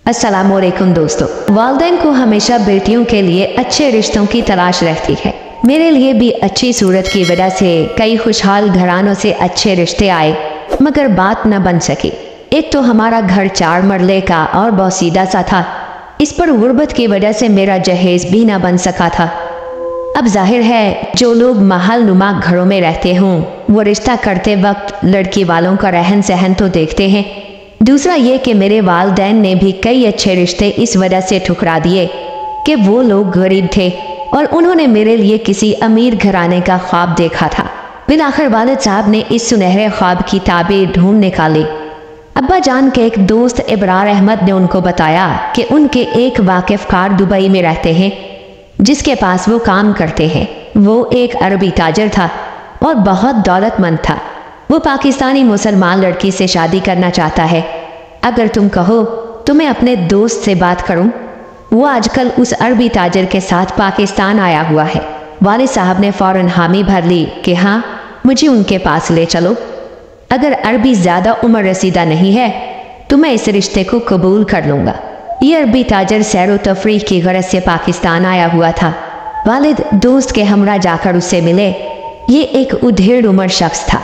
अस्सलामुअलैकुम दोस्तों, वालिदैन को हमेशा बेटियों के लिए अच्छे रिश्तों की तलाश रहती है। मेरे लिए भी अच्छी सूरत की वजह से कई खुशहाल घरानों से अच्छे रिश्ते आए, मगर बात न बन सकी। एक तो हमारा घर 4 मरले का और बोसीदा सा था। इस पर गुर्बत की वजह से मेरा जहेज भी न बन सका था। अब जाहिर है जो लोग महल नुमा घरों में रहते हों वो रिश्ता करते वक्त लड़की वालों का रहन सहन तो देखते हैं। दूसरा ये कि मेरे वालिदैन ने भी कई अच्छे रिश्ते इस वजह से ठुकरा दिए कि वो लोग गरीब थे और उन्होंने मेरे लिए किसी अमीर घराने का ख्वाब देखा था। बिलाखिर वालिद साहब ने इस सुनहरे ख्वाब की ताबीर ढूंढ निकाली। अब्बा जान के एक दोस्त इब्रार अहमद ने उनको बताया कि उनके एक वाकिफकार दुबई में रहते हैं जिसके पास वो काम करते हैं। वो एक अरबी ताजर था और बहुत दौलतमंद था। वो पाकिस्तानी मुसलमान लड़की से शादी करना चाहता है। अगर तुम कहो तो मैं अपने दोस्त से बात करूं। वो आजकल उस अरबी ताजर के साथ पाकिस्तान आया हुआ है। वालिद साहब ने फौरन हामी भर ली कि हाँ, मुझे उनके पास ले चलो। अगर अरबी ज़्यादा उम्र रसीदा नहीं है तो मैं इस रिश्ते को कबूल कर लूँगा। ये अरबी ताजर सैर व तफरीह की गरज से पाकिस्तान आया हुआ था। वालिद दोस्त के हमरा जाकर उससे मिले। ये एक उधेड़ उम्र शख्स था।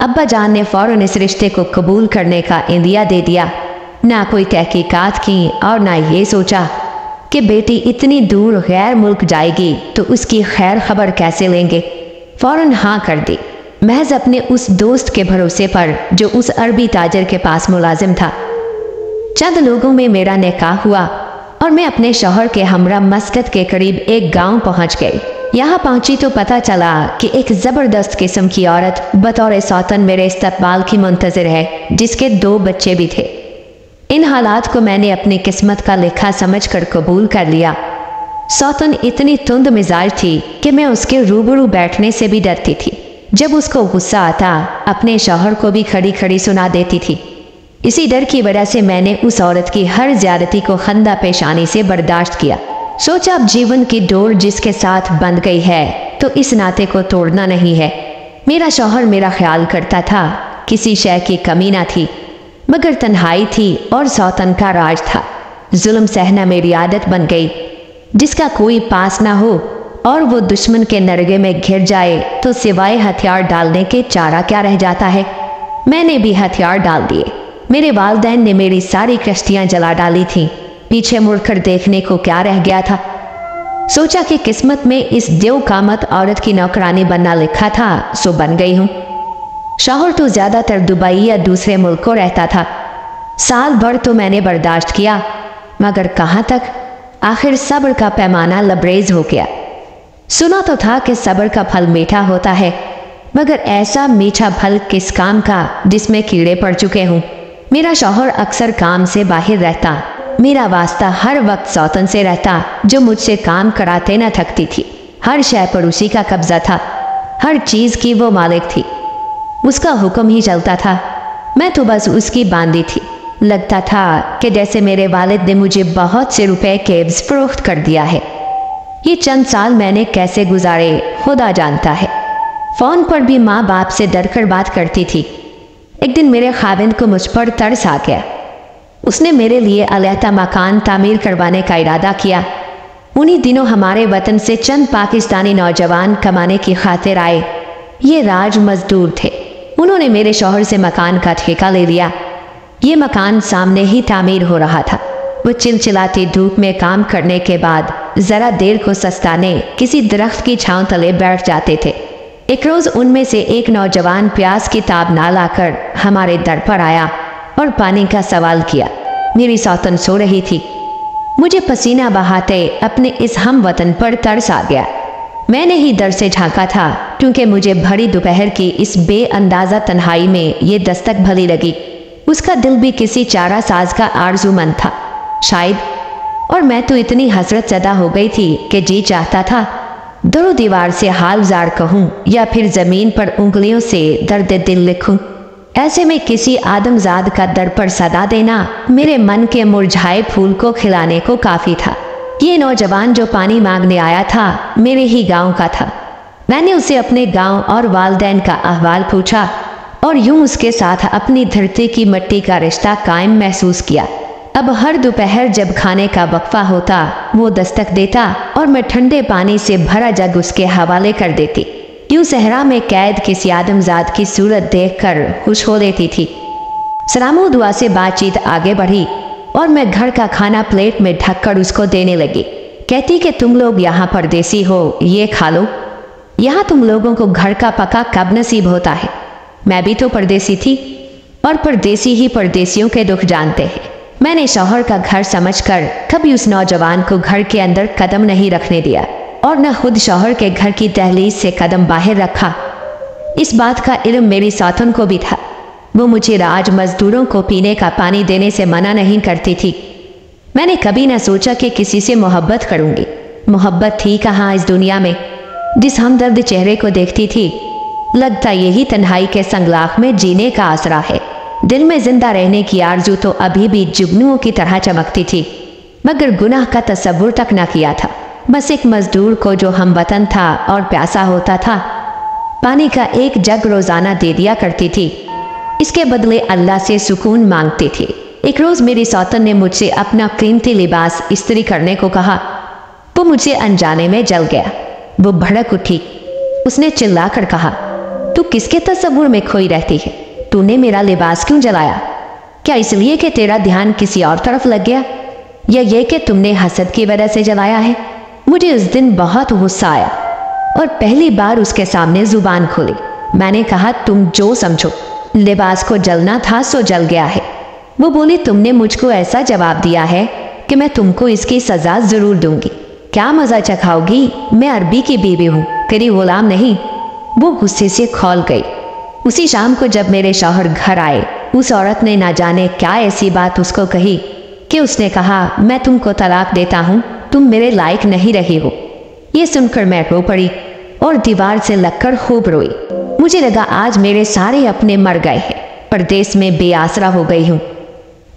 अब्बा जान ने फौरन इस रिश्ते को कबूल करने का इंदिया दे दिया। ना कोई तहकीकात की और ना ये सोचा कि बेटी इतनी दूर गैर मुल्क जाएगी तो उसकी खैर खबर कैसे लेंगे। फौरन हाँ कर दी, महज अपने उस दोस्त के भरोसे पर जो उस अरबी ताजर के पास मुलाजिम था। चंद लोगों में मेरा निकाह हुआ और मैं अपने शौहर के हमरा मस्कत के करीब एक गांव पहुंच गई। यहाँ पहुंची तो पता चला कि एक ज़बरदस्त किस्म की औरत बतौर सौतन मेरे इस्तकबाल की मुंतज़िर है, जिसके 2 बच्चे भी थे। इन हालात को मैंने अपनी किस्मत का लिखा समझकर कबूल कर लिया। सौतन इतनी तुंद मिजाज थी कि मैं उसके रूबरू बैठने से भी डरती थी। जब उसको गुस्सा आता अपने शौहर को भी खड़ी खड़ी सुना देती थी। इसी डर की वजह से मैंने उस औरत की हर ज्यादती को खंदा पेशानी से बर्दाश्त किया। सोचा अब जीवन की डोर जिसके साथ बंध गई है तो इस नाते को तोड़ना नहीं है। मेरा शौहर मेरा ख्याल करता था, किसी शय की कमी ना थी, मगर तन्हाई थी और सौतन का राज था। जुल्म सहना मेरी आदत बन गई। जिसका कोई पास ना हो और वो दुश्मन के नरगे में घिर जाए तो सिवाय हथियार डालने के चारा क्या रह जाता है। मैंने भी हथियार डाल दिए। मेरे वालिदैन ने मेरी सारी कश्तियां जला डाली थीं। पीछे मुड़कर देखने को क्या रह गया था। सोचा कि किस्मत में इस देव कामत औरत की नौकरानी बनना लिखा था, सो बन गई हूँ। शौहर तो ज्यादातर दुबई या दूसरे मुल्कों रहता था। साल भर तो मैंने बर्दाश्त किया, मगर कहाँ तक। आखिर सब्र का पैमाना लबरेज हो गया। सुना तो था कि सब्र का फल मीठा होता है, मगर ऐसा मीठा फल किस काम का जिसमें कीड़े पड़ चुके हों। मेरा शौहर अक्सर काम से बाहर रहता। मेरा वास्ता हर वक्त सौतन से रहता, जो मुझसे काम कराते न थकती थी। हर शय पर उसी का कब्जा था। हर चीज़ की वो मालिक थी। उसका हुक्म ही चलता था। मैं तो बस उसकी बांदी थी। लगता था कि जैसे मेरे वालिद ने मुझे बहुत से रुपए केब्स फरोख्त कर दिया है। ये चंद साल मैंने कैसे गुजारे खुदा जानता है। फ़ोन पर भी माँ बाप से डरकर बात करती थी। एक दिन मेरे खाविंद को मुझ पर तरस आ गया। उसने मेरे लिए अलहदा मकान तामीर करवाने का इरादा किया। उन्हीं दिनों हमारे वतन से चंद पाकिस्तानी नौजवान कमाने की खातिर आए। ये राज मजदूर थे। उन्होंने मेरे शौहर से मकान का ठेका ले लिया। ये मकान सामने ही तामीर हो रहा था। वो चिलचिलाती धूप में काम करने के बाद ज़रा देर को सस्ताने किसी दरख्त की छांव तले बैठ जाते थे। एक रोज़ उनमें से एक नौजवान प्यास की ताब ना लाकर हमारे दर पर आया और पानी का सवाल किया। मेरी सौतन सो रही थी। मुझे पसीना बहाते अपने इस हम वतन पर तरस आ गया। मैंने ही दर से झांका था क्योंकि मुझे भरी दोपहर की इस बेअंदाजा तन्हाई में ये दस्तक भली लगी। उसका दिल भी किसी चारा साज का आरज़ूमंद था शायद, और मैं तो इतनी हसरत ज़दा हो गई थी कि जी चाहता था दरो दीवार से हाल जार कहूँ या फिर ज़मीन पर उंगलियों से दर्द दिल लिखूँ। ऐसे में किसी आदमजाद का दर पर सदा देना मेरे मन के मुरझाए फूल को खिलाने को काफ़ी था। ये नौजवान जो पानी मांगने आया था मेरे ही गांव का था। मैंने उसे अपने गांव और वालिदैन का अहवाल पूछा और यूं उसके साथ अपनी धरती की मिट्टी का रिश्ता कायम महसूस किया। अब हर दोपहर जब खाने का वक्फा होता वो दस्तक देता और मैं ठंडे पानी से भरा जग उसके हवाले कर देती। यूं सहरा में कैद किसी आदमजाद की सूरत देखकर खुश हो लेती थी। सलामो दुआ से बातचीत आगे बढ़ी और मैं घर का खाना प्लेट में ढककर उसको देने लगी। कहती कि तुम लोग यहाँ परदेसी हो, ये खा लो। यहाँ तुम लोगों को घर का पका कब नसीब होता है। मैं भी तो परदेसी थी और परदेसी ही परदेसियों के दुख जानते हैं। मैंने शौहर का घर समझकर कभी उस नौजवान को घर के अंदर कदम नहीं रखने दिया और न खुद शौहर के घर की दहलीज से कदम बाहर रखा। इस बात का इल्म मेरी सौतन को भी था। वो मुझे राज मजदूरों को पीने का पानी देने से मना नहीं करती थी। मैंने कभी न सोचा कि किसी से मोहब्बत करूंगी। मोहब्बत थी कहाँ इस दुनिया में। जिस हमदर्द चेहरे को देखती थी लगता यही तन्हाई के संगलाख में जीने का आसरा है। दिल में जिंदा रहने की आरजू तो अभी भी जुगनुओं की तरह चमकती थी, मगर गुनाह का तसव्वुर तक न किया था। बस एक मजदूर को जो हम वतन था और प्यासा होता था पानी का एक जग रोजाना दे दिया करती थी। इसके बदले अल्लाह से सुकून मांगती थी। एक रोज मेरी सौतन ने मुझसे अपना कीमती लिबास इस्त्री करने को कहा। वो मुझे अनजाने में जल गया। वो भड़क उठी। उसने चिल्लाकर कहा, तू किसके तसव्वुर में खोई रहती है? तूने मेरा लिबास क्यों जलाया? क्या इसलिए कि तेरा ध्यान किसी और तरफ लग गया, या ये कि तुमने हसद की वजह से जलाया है? मुझे उस दिन बहुत गुस्सा आया और पहली बार उसके सामने जुबान खोली। मैंने कहा, तुम जो समझो, लिबास को जलना था सो जल गया है। वो बोली, तुमने मुझको ऐसा जवाब दिया है कि मैं तुमको इसकी सजा जरूर दूंगी। क्या मजा चखाओगी? मैं अरबी की बीवी हूँ, तेरी गुलाम नहीं। वो गुस्से से खौल गई। उसी शाम को जब मेरे शौहर घर आए उस औरत ने ना जाने क्या ऐसी बात उसको कही कि उसने कहा, मैं तुमको तलाक देता हूँ, तुम मेरे लायक नहीं रही हो। ये सुनकर मैं रो पड़ी और दीवार से लगकर खूब रोई। मुझे लगा आज मेरे सारे अपने मर गए हैं, परदेश में बेआसरा हो गई हूँ।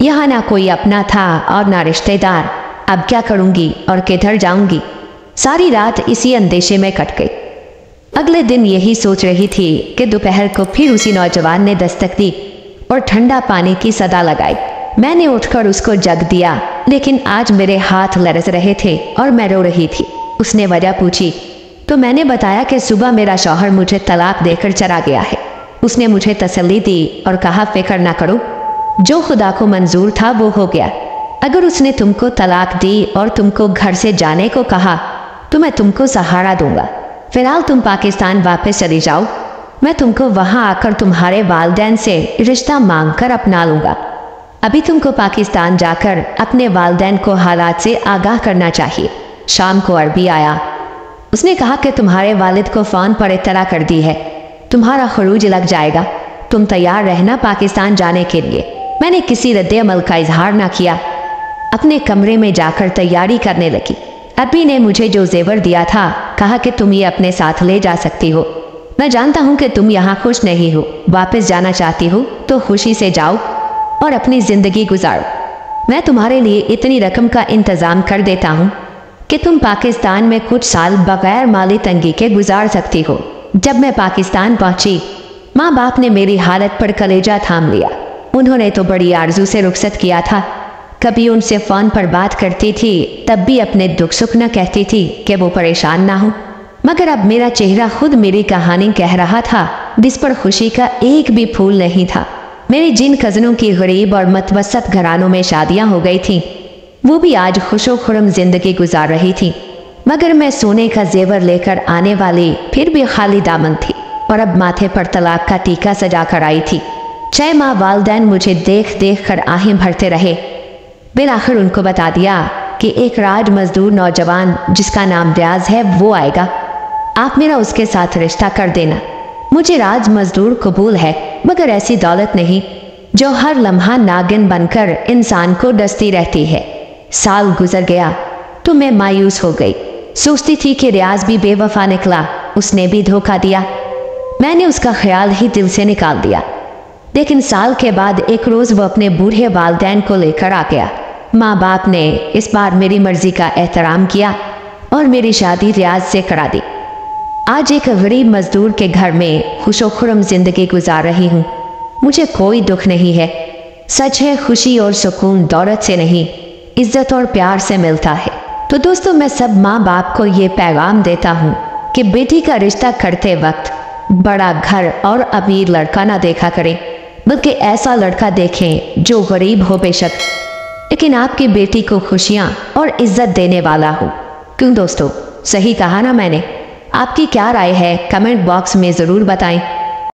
यहाँ ना कोई अपना था और ना रिश्तेदार। अब क्या करूँगी और किधर जाऊँगी? सारी रात इसी अंदेशे में कट गई। अगले दिन यही सोच रही थी कि दोपहर को फिर उसी नौजवान ने दस्तक दी और ठंडा पानी की सदा लगाई। मैंने उठकर उसको जग दिया, लेकिन आज मेरे हाथ लरस रहे थे और मैं रो रही थी। उसने वजह पूछी तो मैंने बताया कि सुबह मेरा शौहर मुझे तलाक देकर चला गया है। उसने मुझे तसल्ली दी और कहा, फिक्र ना करो, जो खुदा को मंजूर था वो हो गया। अगर उसने तुमको तलाक दी और तुमको घर से जाने को कहा तो मैं तुमको सहारा दूंगा। फिलहाल तुम पाकिस्तान वापस चली जाओ, मैं तुमको वहां आकर तुम्हारे वालिदैन से रिश्ता मांगकर अपना लूंगा। अभी तुमको पाकिस्तान जाकर अपने वालिदैन को हालात से आगाह करना चाहिए। शाम को अरबी आया। उसने कहा कि तुम्हारे वालिद को फ़ोन पर इत्तला कर दी है, तुम्हारा खरूज लग जाएगा, तुम तैयार रहना पाकिस्तान जाने के लिए। मैंने किसी रद्द अमल का इजहार ना किया, अपने कमरे में जाकर तैयारी करने लगी। अरबी ने मुझे जो जेवर दिया था कहा कि तुम ये अपने साथ ले जा सकती हो। मैं जानता हूँ कि तुम यहाँ खुश नहीं हो, वापस जाना चाहती हो तो खुशी से जाओ और अपनी ज़िंदगी गुजारो। मैं तुम्हारे लिए इतनी रकम का इंतज़ाम कर देता हूँ कि तुम पाकिस्तान में कुछ साल बगैर माली तंगी के गुजार सकती हो। जब मैं पाकिस्तान पहुँची, माँ बाप ने मेरी हालत पर कलेजा थाम लिया। उन्होंने तो बड़ी आरजू से रुखसत किया था। कभी उनसे फ़ोन पर बात करती थी तब भी अपने दुख सुख न कहती थी कि वो परेशान ना हो, मगर अब मेरा चेहरा खुद मेरी कहानी कह रहा था, जिस पर खुशी का एक भी फूल नहीं था। मेरी जिन कज़नों की गरीब और मतवसत घरानों में शादियां हो गई थीं, वो भी आज खुशो खुरम जिंदगी गुजार रही थी, मगर मैं सोने का जेवर लेकर आने वाली फिर भी खाली दामन थी और अब माथे पर तलाक का टीका सजा कर आई थी। 6 माह वालिदैन मुझे देख देख कर आहें भरते रहे। बिल आखिर उनको बता दिया कि एक राज मजदूर नौजवान जिसका नाम रियाज है वो आएगा, आप मेरा उसके साथ रिश्ता कर देना। मुझे राज मजदूर कबूल है, मगर ऐसी दौलत नहीं जो हर लम्हा नागिन बनकर इंसान को डसती रहती है। साल गुजर गया तो मैं मायूस हो गई। सोचती थी कि रियाज भी बेवफा निकला, उसने भी धोखा दिया। मैंने उसका ख्याल ही दिल से निकाल दिया। लेकिन साल के बाद एक रोज़ वो अपने बूढ़े वालिदैन को लेकर आ गया। माँ बाप ने इस बार मेरी मर्जी का एहतराम किया और मेरी शादी रियाज से करा दी। आज एक गरीब मजदूर के घर में खुशो खुरम जिंदगी गुजार रही हूँ। मुझे कोई दुख नहीं है, सच है, खुशी और सुकून दौलत से नहीं, इज्जत और प्यार से मिलता है। तो दोस्तों, मैं सब माँ बाप को ये पैगाम देता हूँ कि बेटी का रिश्ता करते वक्त बड़ा घर और अमीर लड़का ना देखा करें, बल्कि ऐसा लड़का देखें जो गरीब हो बेशक, लेकिन आपकी बेटी को खुशियाँ और इज्जत देने वाला हो। क्यों दोस्तों, सही कहा ना मैंने? आपकी क्या राय है कमेंट बॉक्स में ज़रूर बताएं।